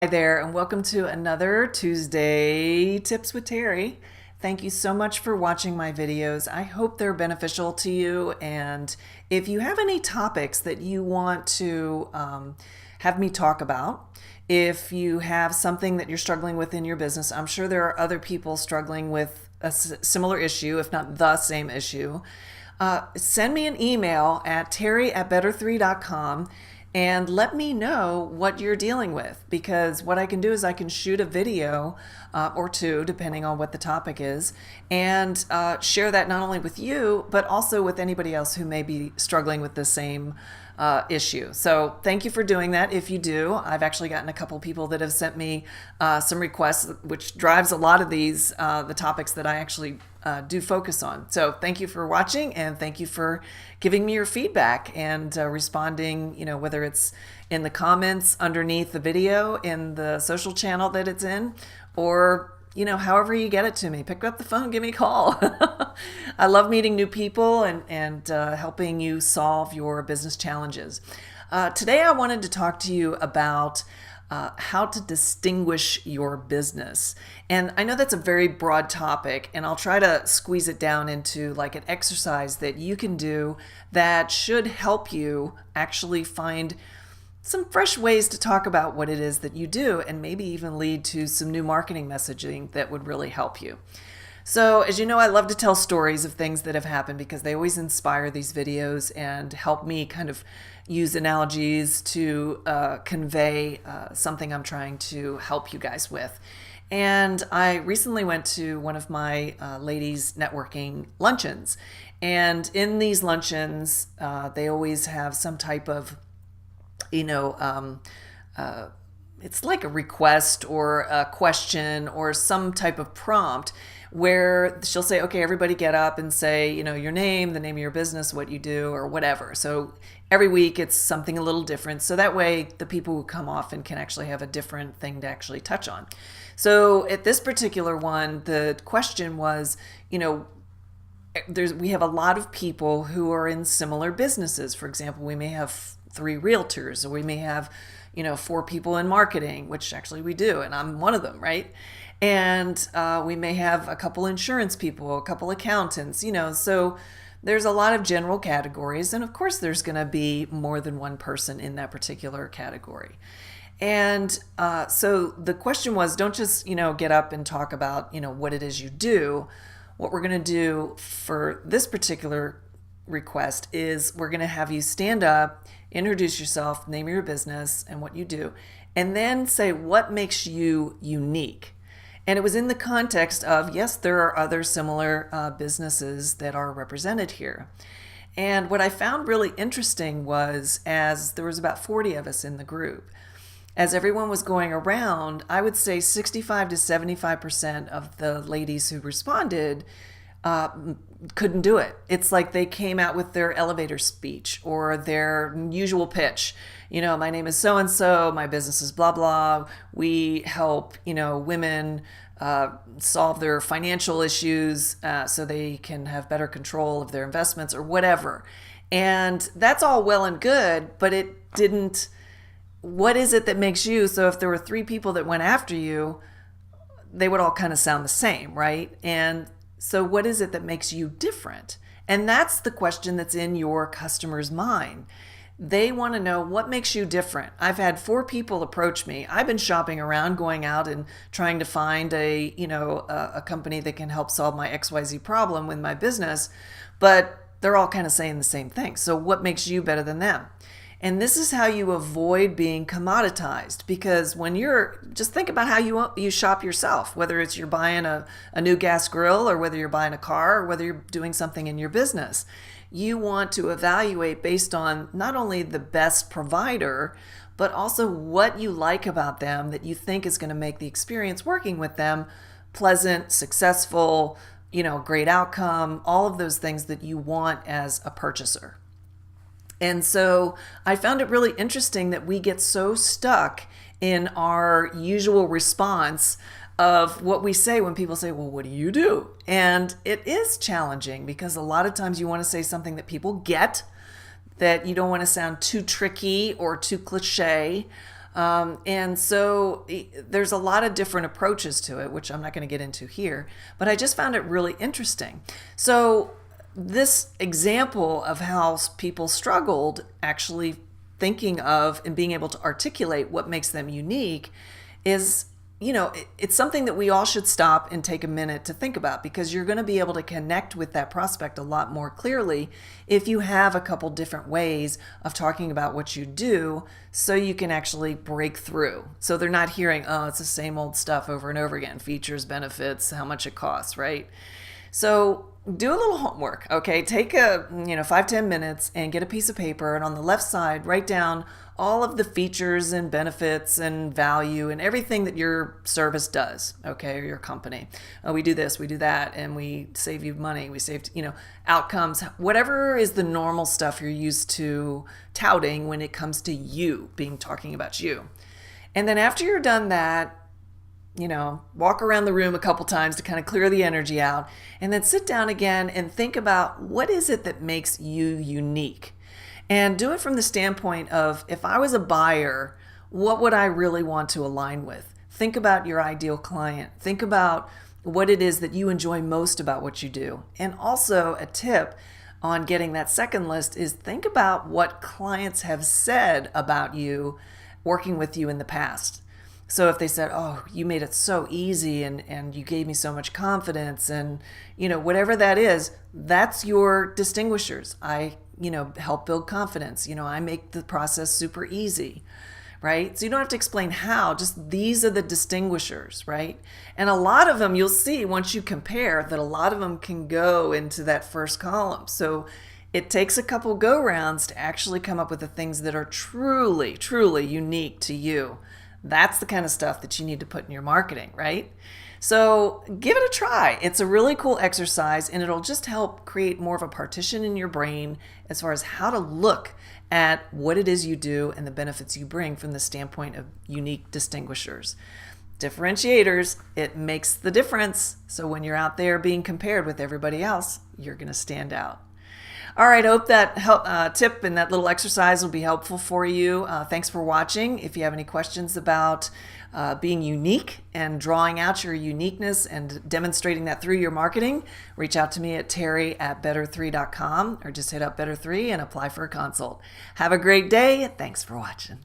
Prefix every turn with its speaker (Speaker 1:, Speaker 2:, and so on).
Speaker 1: Hi there, and welcome to another Tuesday Tips with Terry. Thank you so much for watching my videos. I hope they're beneficial to you. And if you have any topics that you want to have me talk about, if you have something that you're struggling with in your business, I'm sure there are other people struggling with a similar issue, if not the same issue. Send me an email at terry@better3.com and let me know what you're dealing with, because what I can do is I can shoot a video or two, depending on what the topic is, and share that not only with you, but also with anybody else who may be struggling with the same issue. So thank you for doing that. If you do, I've actually gotten a couple people that have sent me some requests, which drives a lot of these, the topics that I actually do focus on. So thank you for watching, and thank you for giving me your feedback and responding, whether it's in the comments underneath the video in the social channel that it's in, or however you get it to me. Pick up the phone, give me a call. I love meeting new people and helping you solve your business challenges. Today I wanted to talk to you about how to distinguish your business. And I know that's a very broad topic, and I'll try to squeeze it down into like an exercise that you can do that should help you actually find some fresh ways to talk about what it is that you do, and maybe even lead to some new marketing messaging that would really help you. So, as you know, I love to tell stories of things that have happened because they always inspire these videos and help me kind of use analogies to convey something I'm trying to help you guys with. And I recently went to one of my ladies' networking luncheons. And in these luncheons, they always have some type of it's like a request or a question or some type of prompt where she'll say, okay, everybody get up and say, your name, the name of your business, what you do, or whatever. So every week it's something a little different. So that way the people who come off and can actually have a different thing to actually touch on. So at this particular one, the question was, we have a lot of people who are in similar businesses. For example, we may have 3 realtors, or we may have 4 people in marketing, which actually we do, and I'm one of them, right? And we may have a couple insurance people, a couple accountants, so there's a lot of general categories, and of course there's going to be more than one person in that particular category. And so the question was, don't just get up and talk about what it is you do. What we're going to do for this particular request is we're going to have you stand up, introduce yourself, name your business and what you do, and then say what makes you unique. And it was in the context of, yes, there are other similar businesses that are represented here. And what I found really interesting was, as there was about 40 of us in the group, as everyone was going around, I would say 65 to 75% of the ladies who responded couldn't do it. It's like they came out with their elevator speech or their usual pitch. My name is so-and-so, my business is blah, blah. We help, women solve their financial issues so they can have better control of their investments or whatever. And that's all well and good, but it didn't, what is it that makes you? So if there were 3 people that went after you, they would all kind of sound the same, right? And so what is it that makes you different? And that's the question that's in your customer's mind. They want to know what makes you different. I've had 4 people approach me. I've been shopping around, going out and trying to find a company that can help solve my XYZ problem with my business, but they're all kind of saying the same thing. So what makes you better than them? And this is how you avoid being commoditized, because when just think about how you shop yourself, whether it's you're buying a new gas grill, or whether you're buying a car, or whether you're doing something in your business. You want to evaluate based on not only the best provider, but also what you like about them that you think is going to make the experience working with them pleasant, successful, great outcome, all of those things that you want as a purchaser. And so I found it really interesting that we get so stuck in our usual response of what we say when people say, well, what do you do? And it is challenging because a lot of times you want to say something that people get, that you don't want to sound too tricky or too cliche. And so there's a lot of different approaches to it, which I'm not going to get into here, but I just found it really interesting. So this example of how people struggled actually thinking of and being able to articulate what makes them unique is, it's something that we all should stop and take a minute to think about, because you're going to be able to connect with that prospect a lot more clearly if you have a couple different ways of talking about what you do, so you can actually break through. So they're not hearing, oh, it's the same old stuff over and over again, features, benefits, how much it costs, right? So do a little homework, okay? Take 5-10 minutes and get a piece of paper, and on the left side write down all of the features and benefits and value and everything that your service does, okay, or your company. Oh, we do this, we do that, and we save you money, we saved, outcomes, whatever is the normal stuff you're used to touting when it comes to you, talking about you. And then after you're done that, walk around the room a couple times to kind of clear the energy out, and then sit down again and think about what is it that makes you unique. And do it from the standpoint of, if I was a buyer, what would I really want to align with? Think about your ideal client. Think about what it is that you enjoy most about what you do. And also a tip on getting that second list is think about what clients have said about you working with you in the past. So if they said, oh, you made it so easy and you gave me so much confidence, and, whatever that is, that's your distinguishers. I, help build confidence. I make the process super easy, right? So you don't have to explain how, just these are the distinguishers, right? And a lot of them, you'll see once you compare that a lot of them can go into that first column. So it takes a couple go rounds to actually come up with the things that are truly, truly unique to you. That's the kind of stuff that you need to put in your marketing, right? So give it a try. It's a really cool exercise, and it'll just help create more of a partition in your brain as far as how to look at what it is you do and the benefits you bring from the standpoint of unique distinguishers. Differentiators, it makes the difference. So when you're out there being compared with everybody else, you're going to stand out. All right, I hope that tip and that little exercise will be helpful for you. Thanks for watching. If you have any questions about being unique and drawing out your uniqueness and demonstrating that through your marketing, reach out to me at terry@better3.com, or just hit up Better3 and apply for a consult. Have a great day. Thanks for watching.